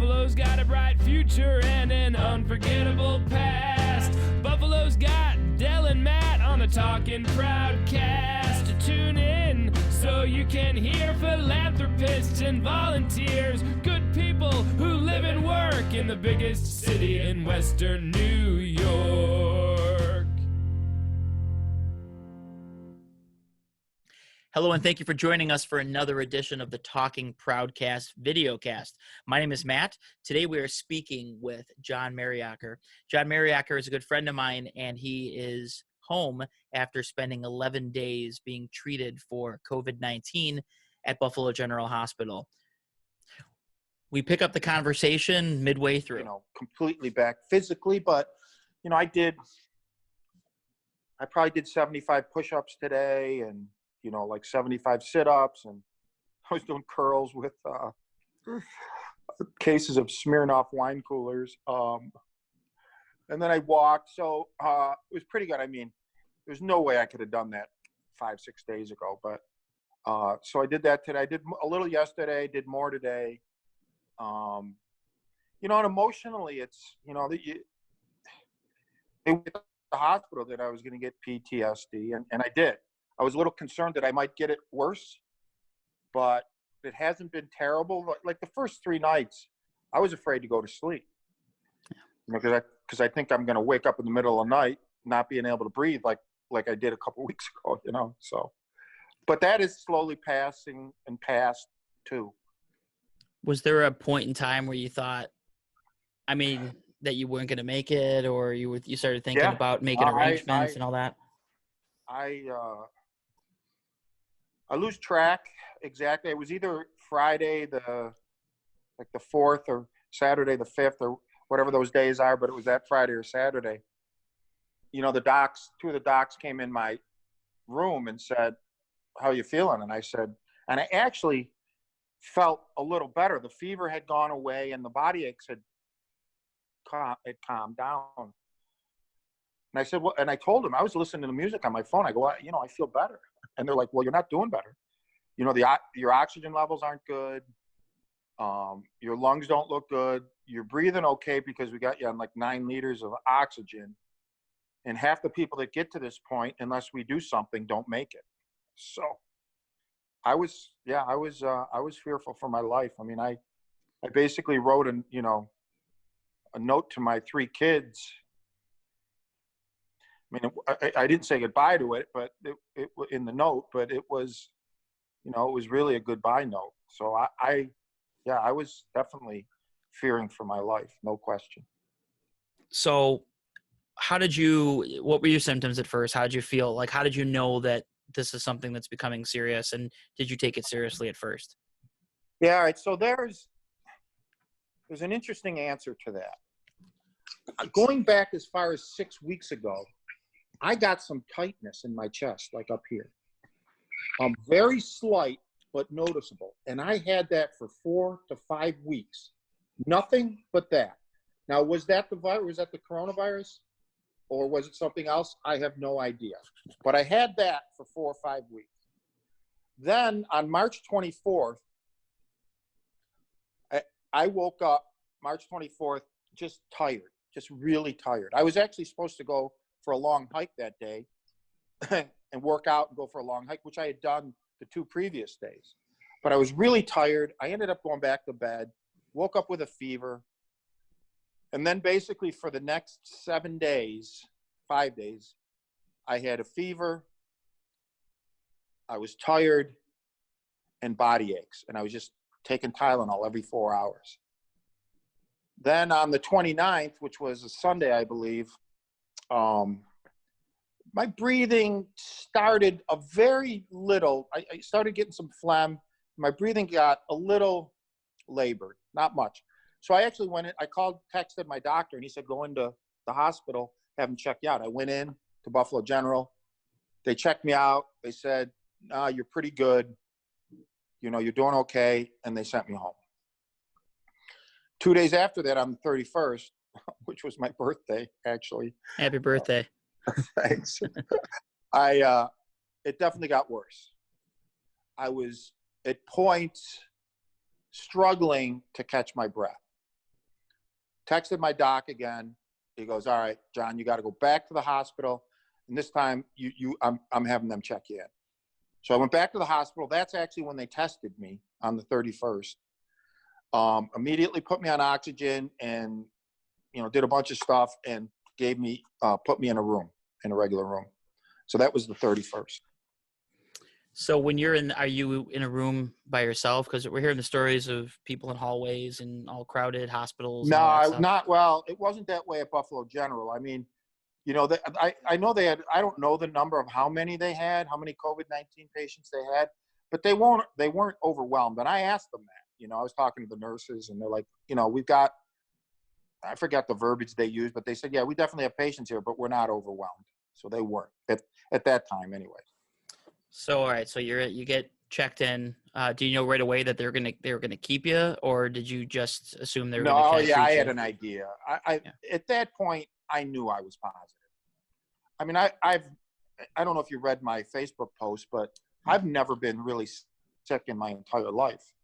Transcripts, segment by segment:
Buffalo's got a bright future and an unforgettable past. Buffalo's got Del and Matt on the Talkin' Proudcast. Tune in so you can hear philanthropists and volunteers, good people who live and work in the biggest city in Western New York. Hello, and thank you for joining us for another edition of the Talking Proudcast Videocast. My name is Matt. Today we are speaking with John Mariacher. John Mariacher is a good friend of mine, and he is home after spending 11 days being treated for COVID-19 at Buffalo General Hospital. We pick up the conversation midway through. Completely back physically, but, I probably did 75 push-ups today and, like 75 sit-ups, and I was doing curls with cases of Smirnoff wine coolers. And then I walked, so it was pretty good. I mean, there's no way I could have done that 5-6 days ago, but so I did that today. I did a little yesterday, did more today. And emotionally, it's, they went to the hospital that I was going to get PTSD, and I did. I was a little concerned that I might get it worse, but it hasn't been terrible. Like the first 3 nights, I was afraid to go to sleep, because I think I'm going to wake up in the middle of the night not being able to breathe like I did a couple of weeks ago, So, but that is slowly passing and passed too. Was there a point in time where you thought, that you weren't going to make it, or you started thinking about making arrangements and all that? I lose track exactly. It was either Friday the 4th or Saturday the 5th or whatever those days are, but it was that Friday or Saturday. Two of the docs came in my room and said, "How you feeling?" And I said, and I actually felt a little better. The fever had gone away and the body aches had calmed down. And I said, well, and I told them, I was listening to the music on my phone. I go, I feel better. And they're like, well, you're not doing better. Your oxygen levels aren't good. Your lungs don't look good. You're breathing okay because we got you on like 9 liters of oxygen. And half the people that get to this point, unless we do something, don't make it. So I was fearful for my life. I basically wrote a note to my 3 kids. I didn't say goodbye to it, but it in the note, but it was, it was really a goodbye note. So I was definitely fearing for my life, no question. So what were your symptoms at first? How did you feel? Like, how did you know that this is something that's becoming serious, and did you take it seriously at first? Yeah. All right. So there's an interesting answer to that. Going back as far as 6 weeks ago, I got some tightness in my chest, like up here. Very slight, but noticeable. And I had that for 4 to 5 weeks. Nothing but that. Now, was that the virus? Was that the coronavirus? Or was it something else? I have no idea. But I had that for 4 or 5 weeks. Then on March 24th, I woke up March 24th just tired, just really tired. I was actually supposed to go for a long hike that day and work out and go for a long hike, which I had done the 2 previous days. But I was really tired. I ended up going back to bed, woke up with a fever. And then basically for the next 5 days, I had a fever, I was tired, and body aches. And I was just taking Tylenol every 4 hours. Then on the 29th, which was a Sunday, I believe, my breathing started a very little. I started getting some phlegm. My breathing got a little labored, not much. So I actually went in, texted my doctor, and he said, go into the hospital, have him check you out. I went in to Buffalo General. They checked me out. They said, you're pretty good. You're doing okay. And they sent me home. 2 days after that, on the 31st, which was my birthday, actually. Happy birthday. Thanks. It definitely got worse. I was at points struggling to catch my breath. Texted my doc again. He goes, all right, John, you got to go back to the hospital. And this time I'm having them check you in. So I went back to the hospital. That's actually when they tested me on the 31st. Immediately put me on oxygen and, did a bunch of stuff and gave me, put me in a regular room. So that was the 31st. So when are you in a room by yourself? Because we're hearing the stories of people in hallways and all crowded hospitals. No, well, it wasn't that way at Buffalo General. I mean, I know they had, I don't know the number of how many COVID-19 patients they had, but they weren't overwhelmed. And I asked them that, I was talking to the nurses and they're like, we've got, I forgot the verbiage they used, but they said, yeah, we definitely have patients here, but we're not overwhelmed. So they weren't at that time anyway. So, all right. So you get checked in. Do you know right away that they were gonna keep you, or did you just assume they were gonna? No, yeah, I had an idea. At that point, I knew I was positive. I mean, I don't know if you read my Facebook post, but I've never been really sick in my entire life.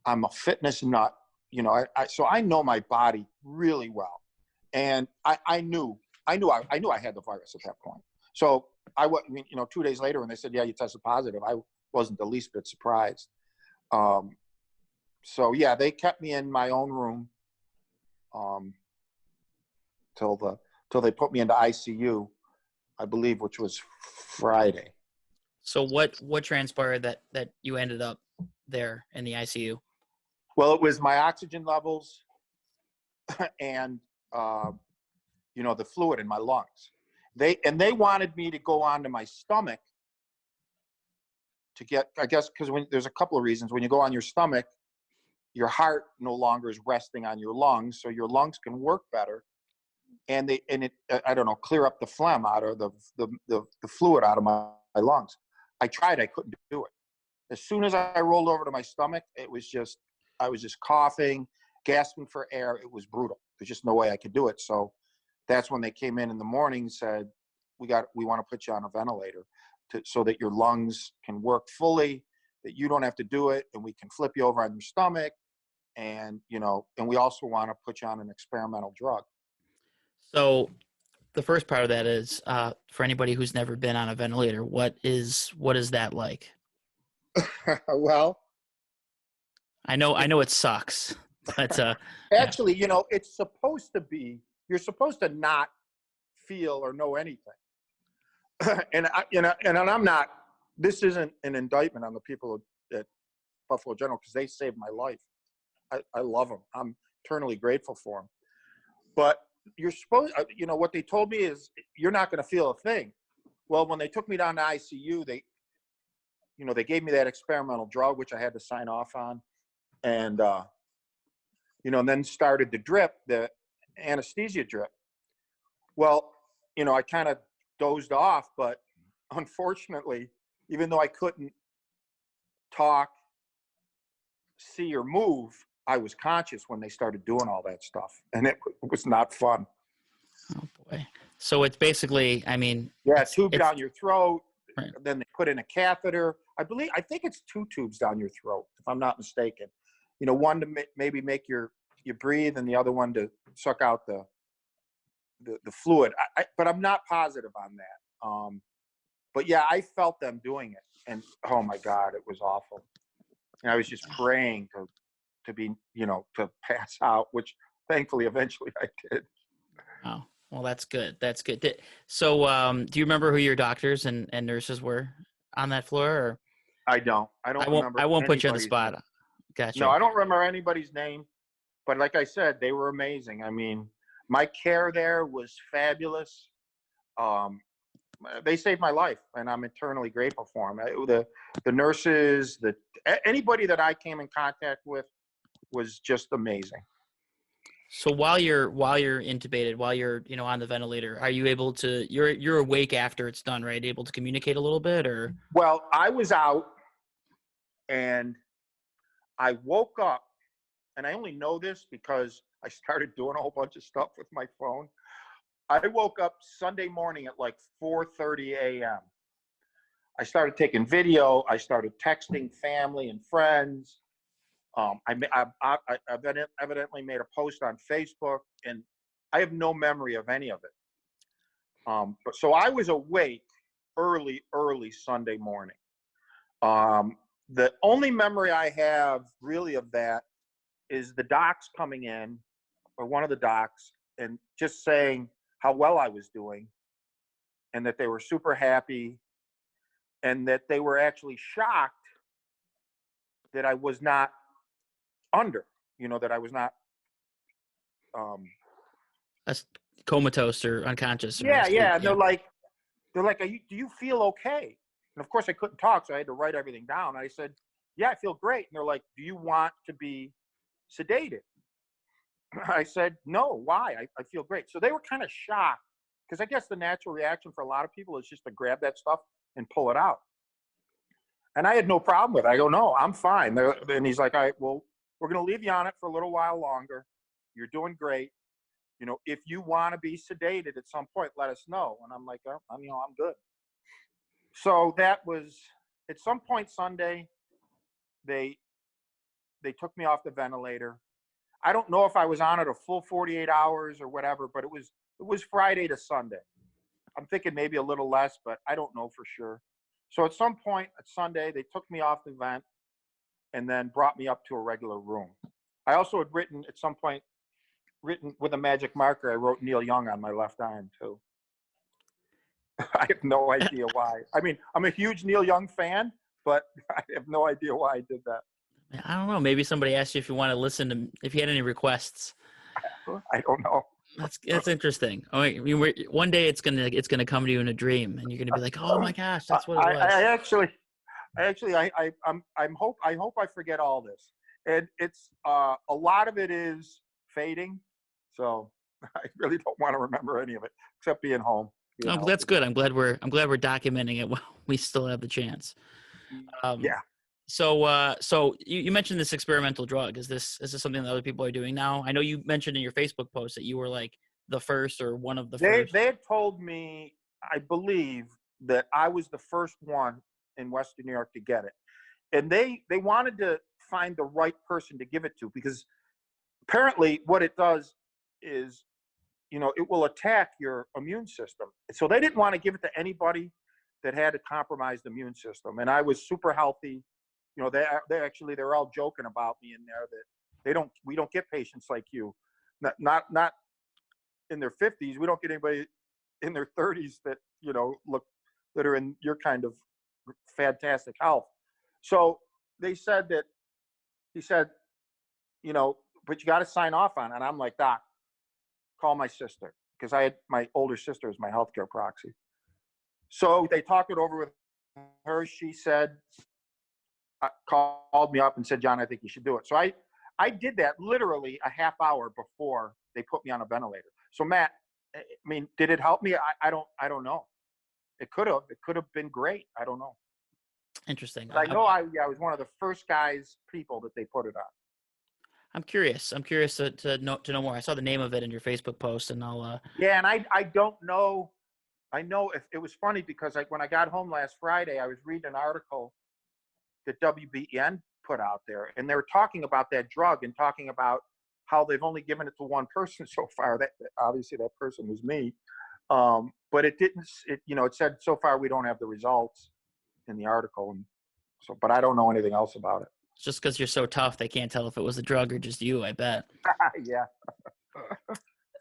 I'm a fitness nut, so I know my body really well, and I knew I had the virus at that point. So 2 days later when they said, yeah, you tested positive, I wasn't the least bit surprised. So yeah, they kept me in my own room till they put me into ICU, I believe, which was Friday. So what transpired that you ended up there in the ICU? Well, it was my oxygen levels and the fluid in my lungs. They wanted me to go onto my stomach to get, I guess, because there's a couple of reasons. When you go on your stomach, your heart no longer is resting on your lungs, so your lungs can work better, and clear up the phlegm out of the fluid out of my lungs. I tried, I couldn't do it. As soon as I rolled over to my stomach, I was just coughing, gasping for air. It was brutal. There's just no way I could do it. So that's when they came in the morning and said, we want to put you on a ventilator so that your lungs can work fully, that you don't have to do it, and we can flip you over on your stomach, and and we also want to put you on an experimental drug. So the first part of that is for anybody who's never been on a ventilator, what is that like? Well, I know it sucks, but actually, it's supposed to be. You're supposed to not feel or know anything. And I'm not. This isn't an indictment on the people at Buffalo General, because they saved my life. I love them. I'm eternally grateful for them. But you're supposed. What they told me is you're not going to feel a thing. Well, when they took me down to ICU, they gave me that experimental drug, which I had to sign off on, and and then started the drip, the anesthesia drip. Well, I kind of dozed off, but unfortunately, even though I couldn't talk, see, or move, I was conscious when they started doing all that stuff, and it was not fun. Oh boy. So it's basically, tube down your throat. Right. Then they put in a catheter. I think it's 2 tubes down your throat, if I'm not mistaken. One to maybe make you breathe, and the other one to suck out the fluid. But I'm not positive on that. But yeah, I felt them doing it, and oh my God, it was awful. And I was just praying to be, to pass out, which thankfully eventually I did. Oh, well, that's good. That's good. So, do you remember who your doctors and nurses were on that floor? Or? I don't remember. I won't put you on the spot. Name. Gotcha. No, I don't remember anybody's name, but like I said, they were amazing. I mean, my care there was fabulous. They saved my life, and I'm eternally grateful for them. The nurses, anybody that I came in contact with was just amazing. So while you're intubated, while you're on the ventilator, are you able to? You're awake after it's done, right? Able to communicate a little bit, or? Well, I was out, and I woke up, and I only know this because I started doing a whole bunch of stuff with my phone. I woke up Sunday morning at like 4:30 a.m. I started taking video. I started texting family and friends. I evidently made a post on Facebook, and I have no memory of any of it. But so I was awake early Sunday morning. The only memory I have really of that is the docs coming in, or one of the docs, and just saying how well I was doing, and that they were super happy, and that they were actually shocked that I was not under, that I was not. That's comatose or unconscious. Or Yeah, asleep. yeah. And they're like, do you feel okay? And of course I couldn't talk, so I had to write everything down. I said, yeah, I feel great. And they're like, do you want to be sedated? I said, no, why? I feel great. So they were kind of shocked, because I guess the natural reaction for a lot of people is just to grab that stuff and pull it out. And I had no problem with it. I go, no, I'm fine. And he's like, all right, well, we're going to leave you on it for a little while longer. You're doing great. If you want to be sedated at some point, let us know. And I'm like, oh, I'm good. So that was at some point Sunday. They took me off the ventilator. I don't know if I was on it a full 48 hours or whatever, but it was Friday to Sunday. I'm thinking maybe a little less, but I don't know for sure. So at some point at Sunday, they took me off the vent and then brought me up to a regular room. I also had written with a magic marker, I wrote Neil Young on my left arm too. I have no idea why. I mean, I'm a huge Neil Young fan, but I have no idea why I did that. I don't know. Maybe somebody asked you if you want to listen to, if you had any requests. I don't know. That's interesting. I mean, one day it's gonna come to you in a dream, and you're gonna be like, "Oh my gosh, that's what it was." I hope I forget all this, and it's a lot of it is fading, so I really don't want to remember any of it except being home. Oh, that's good. I'm glad we're documenting it while we still have the chance. Yeah. So you mentioned this experimental drug. Is this something that other people are doing now? I know you mentioned in your Facebook post that you were like the first or one of the first. They had told me, I believe, that I was the first one in Western New York to get it. And they wanted to find the right person to give it to, because apparently what it does is, it will attack your immune system. So they didn't want to give it to anybody that had a compromised immune system. And I was super healthy. They're all joking about me in there that we don't get patients like you, not in their 50s. We don't get anybody in their 30s that, that are in your kind of fantastic health. So he said, but you got to sign off on it. And I'm like, Doc, call my sister, because I had my older sister as my healthcare proxy. So they talked it over with her. She said, called me up and said, John, I think you should do it. So I did that literally a half hour before they put me on a ventilator. So Matt, I mean, did it help me? I don't know. It could have been great. I don't know. Interesting. But I know I was one of the first people that they put it on. I'm curious. I'm curious to know more. I saw the name of it in your Facebook post, and I'll. Yeah, and I don't know. I know if it was funny because when I got home last Friday, I was reading an article that WBEN put out there, and they were talking about that drug and talking about how they've only given it to one person so far. That obviously that person was me, but it didn't. It said so far we don't have the results in the article, and so but I don't know anything else about it. Just because you're so tough, they can't tell if it was a drug or just you. I bet. Yeah.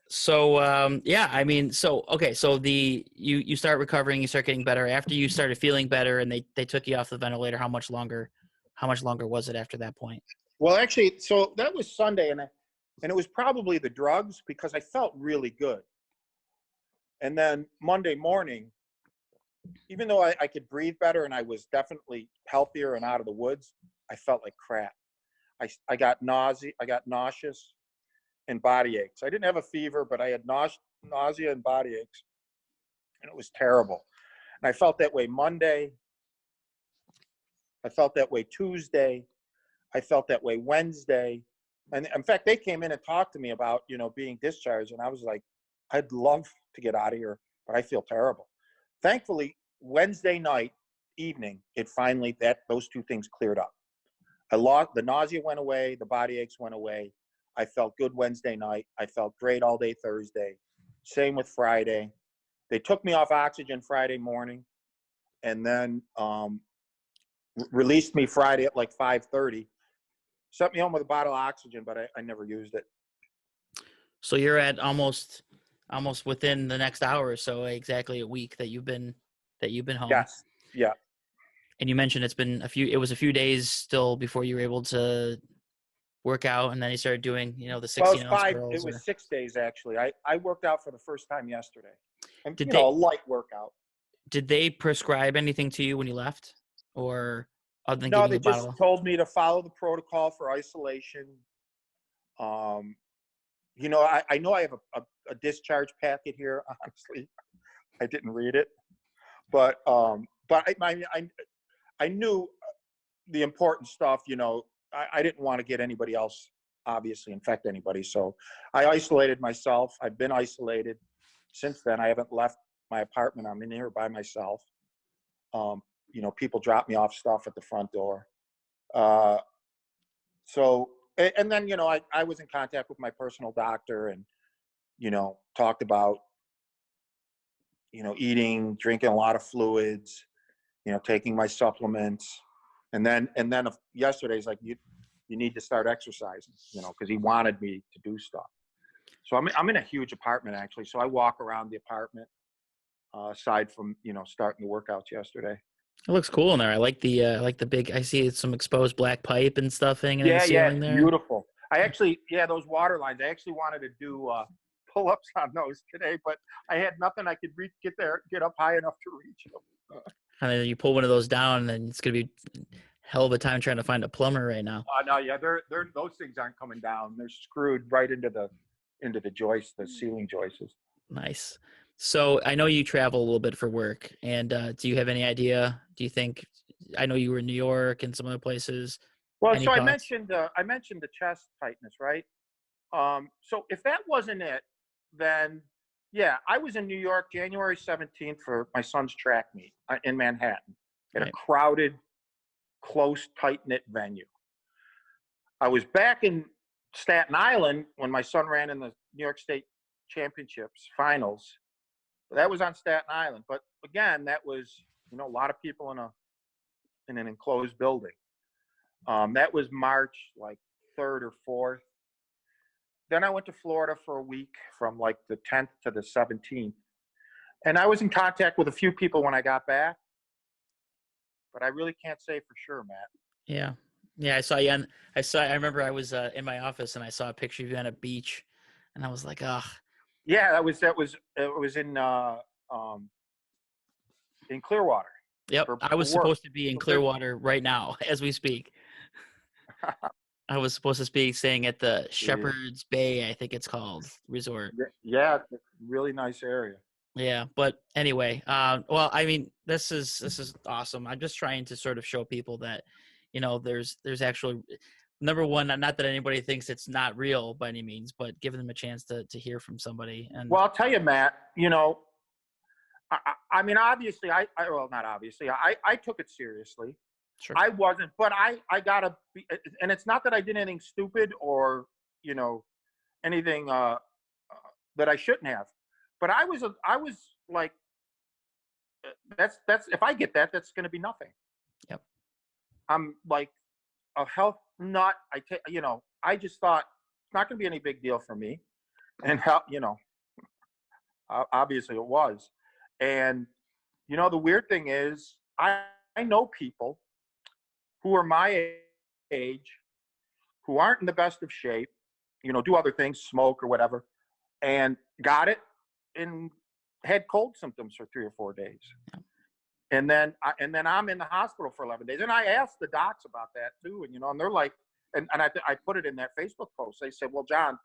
So I mean, so you start recovering, you start getting better. After you started feeling better, and they took you off the ventilator, how much longer was it after that point? Well, actually, so that was Sunday, and it was probably the drugs, because I felt really good. And then Monday morning, even though I could breathe better and I was definitely healthier and out of the woods, I felt like crap. I got nauseous and body aches. I didn't have a fever, but I had nausea and body aches, and it was terrible. And I felt that way Monday. I felt that way Tuesday. I felt that way Wednesday. And in fact, they came in and talked to me about, being discharged. And I was like, I'd love to get out of here, but I feel terrible. Thankfully, Wednesday night evening, those two things cleared up. The nausea went away, the body aches went away. I felt good Wednesday night. I felt great all day Thursday. Same with Friday. They took me off oxygen Friday morning, and then released me Friday at like 5:30. Sent me home with a bottle of oxygen, but I never used it. So you're at almost within the next hour or so, exactly a week that you've been home. Yes. Yeah. And you mentioned it was a few days still before you were able to work out, and then you started doing, the 16-ounce curls. It was 6 days actually. I worked out for the first time yesterday. And Did a light workout. Did they prescribe anything to you when you left, or other than No, giving they you a just bottle? told me to follow the protocol for isolation. I know I have a discharge packet here. Honestly, I didn't read it, but I knew the important stuff. I didn't want to get anybody else, obviously, infect anybody. So I isolated myself. I've been isolated since then. I haven't left my apartment. I'm in here by myself. People drop me off stuff at the front door. And then, I was in contact with my personal doctor and, talked about, eating, drinking a lot of fluids, taking my supplements. And then yesterday's like, you need to start exercising, because he wanted me to do stuff. So I'm in a huge apartment actually. So I walk around the apartment, aside from, starting the workouts yesterday. It looks cool in there. I like the big. I see some exposed black pipe and stuff hanging in the ceiling there. Beautiful. I actually, those water lines. I actually wanted to do pull-ups on those today, but I had nothing I could get up high enough to reach them. And then you pull one of those down, and then it's gonna be hell of a time trying to find a plumber right now. No, yeah, they're those things aren't coming down. They're screwed right into the joists, the ceiling joists. Nice. So I know you travel a little bit for work, and do you have any idea? Do you think? I know you were in New York and some other places. Well, Any so I thoughts? mentioned the chest tightness, right? So if that wasn't it, then yeah, I was in New York January 17th for my son's track meet in Manhattan at a crowded, close, tight-knit venue. I was back in Staten Island when my son ran in the New York State Championships finals. That was on Staten Island, but again, that was a lot of people in an enclosed building. That was March like 3rd or 4th. Then I went to Florida for a week from like the 10th to the 17th, and I was in contact with a few people when I got back, but I really can't say for sure, Matt. Yeah. I saw you. I remember I was in my office and I saw a picture of you on a beach, and I was like, ugh. Yeah, it was in Clearwater. Yep, I was supposed to be in Clearwater right now as we speak. I was supposed to be staying at the Shepherd's Bay, I think it's called, resort. Yeah, really nice area. Yeah, but anyway, well, I mean, this is awesome. I'm just trying to sort of show people that, there's actually, number one, not that anybody thinks it's not real by any means, but giving them a chance to hear from somebody. And well, I'll tell you, Matt, I mean, obviously, not obviously, I took it seriously. Sure. I wasn't, but I gotta be, and it's not that I did anything stupid or, anything that I shouldn't have, but I was like, that's, if I get that, that's going to be nothing. Yep. I'm like a health nut. I just thought it's not going to be any big deal for me. And obviously it was. And, the weird thing is I know people who are my age, who aren't in the best of shape, do other things, smoke or whatever, and got it and had cold symptoms for 3 or 4 days. Yeah. And then I'm in the hospital for 11 days. And I asked the docs about that too. And, and they're like, and I put it in that Facebook post. They said, well, John,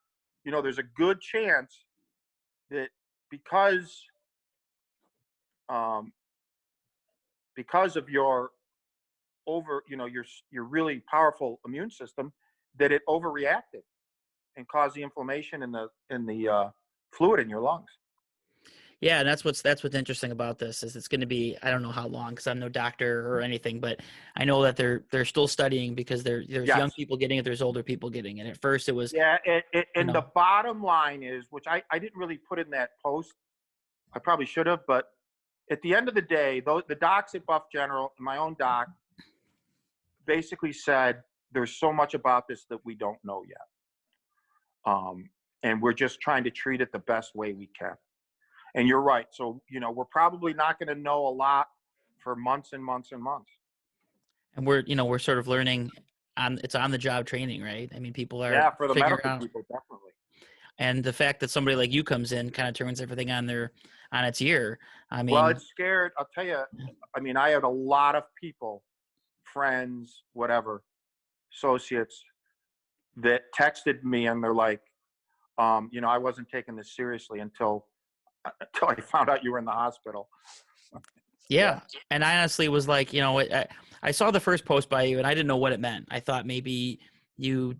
there's a good chance that because of your your really powerful immune system, that it overreacted and caused the inflammation in the fluid in your lungs. Yeah, and that's what's interesting about this is it's going to be, I don't know how long because I'm no doctor or anything, but I know that they're still studying because there's young Yes. people getting it, there's older people getting it. At first it was And the bottom line is, which I didn't really put in that post, I probably should have, but at the end of the day, the docs at Buff General, my own doc, basically said there's so much about this that we don't know yet, and we're just trying to treat it the best way we can. And you're right. So, we're probably not going to know a lot for months and months and months. And we're sort of learning it's on the job training, right? I mean, people are for the figuring medical out, people, definitely. and the fact that somebody like you comes in kind of turns everything on its ear. I mean, Well, it's scared. I'll tell you, I mean, I had a lot of people, friends, whatever, associates that texted me and they're like, I wasn't taking this seriously until I found out you were in the hospital. Yeah. And I honestly was like, I saw the first post by you and I didn't know what it meant. I thought maybe you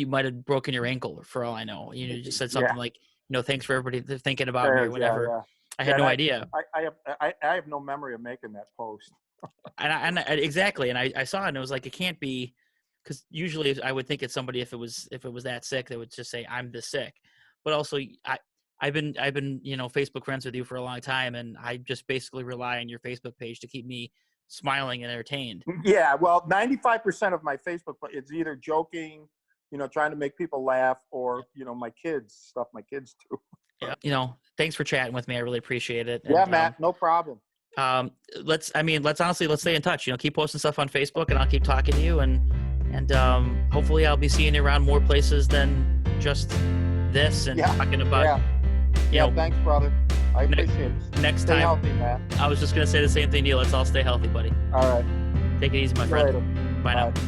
might have broken your ankle for all I know. You just said something like, thanks for everybody thinking about me or whatever. Yeah. I had no idea. I have no memory of making that post. And exactly. And I saw it and it was like, it can't be, because usually I would think it's somebody, if it was that sick, they would just say, I'm this sick. But also I've been, Facebook friends with you for a long time, and I just basically rely on your Facebook page to keep me smiling and entertained. Yeah, well, 95% of my Facebook, it's either joking, trying to make people laugh, or my kids do. Yeah, thanks for chatting with me. I really appreciate it. Yeah, and, Matt, no problem. Let's stay in touch. Keep posting stuff on Facebook, and I'll keep talking to you, and hopefully I'll be seeing you around more places than just this and talking about. Yeah, thanks, brother. I appreciate it. Next Stay time, healthy, Matt. I was just gonna say the same thing to you. Let's all stay healthy, buddy. All right. Take it easy, my See you friend. later. Bye now. Bye.